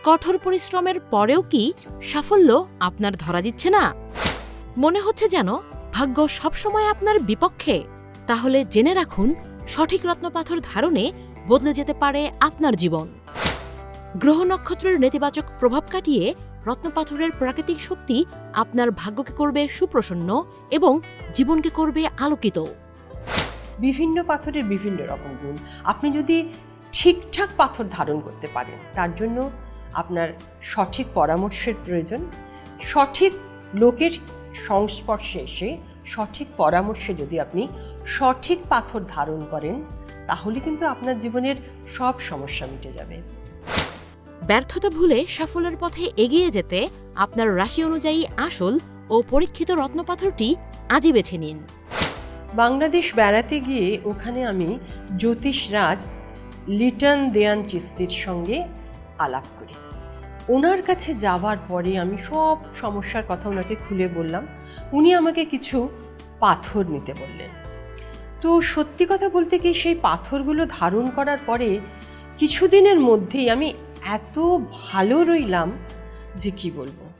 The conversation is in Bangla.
কঠোর পরিশ্রমের পরেও কি সাফল্য আপনার ধরা দিচ্ছে না? মনে হচ্ছে যেন ভাগ্য সবসময় আপনার বিপক্ষে? তাহলে জেনে রাখুন, সঠিক রত্নপাথর ধারণে বদলে যেতে পারে আপনার জীবন। গ্রহ নক্ষত্রের নেতিবাচক প্রভাব কাটিয়ে রত্নপাথরের প্রাকৃতিক শক্তি আপনার ভাগ্যকে করবে সুপ্রসন্ন এবং জীবনকে করবে আলোকিত। বিভিন্ন পাথরের বিভিন্ন রকম গুণ। আপনি যদি ঠিকঠাক পাথর ধারণ করতে পারেন, তার জন্য আপনার সঠিক পরামর্শের প্রয়োজন। সঠিক লোকের সংস্পর্শে এসে সঠিক পরামর্শে যদি আপনি সঠিক পাথর ধারণ করেন, তাহলে কিন্তু আপনার জীবনের সব সমস্যা মিটে যাবে। ব্যর্থতা ভুলে সাফল্যের পথে এগিয়ে যেতে আপনার রাশি অনুযায়ী আসল ও পরীক্ষিত রত্নপাথরটি আজই বেছে নিন। বাংলাদেশ বেড়াতে গিয়ে ওখানে আমি জ্যোতিষরাজ লিটন দেয়ান চিস্তির সঙ্গে আলাপ করি। ওনার কাছে যাওয়ার পরে আমি সব সমস্যার কথা ওনাকে খুলে বললাম। উনি আমাকে কিছু পাথর নিতে বললেন। তো সত্যি কথা বলতে কি, সেই পাথরগুলো ধারণ করার পরে কিছুদিনের মধ্যেই আমি এত ভালো রইলাম যে কি বলবো।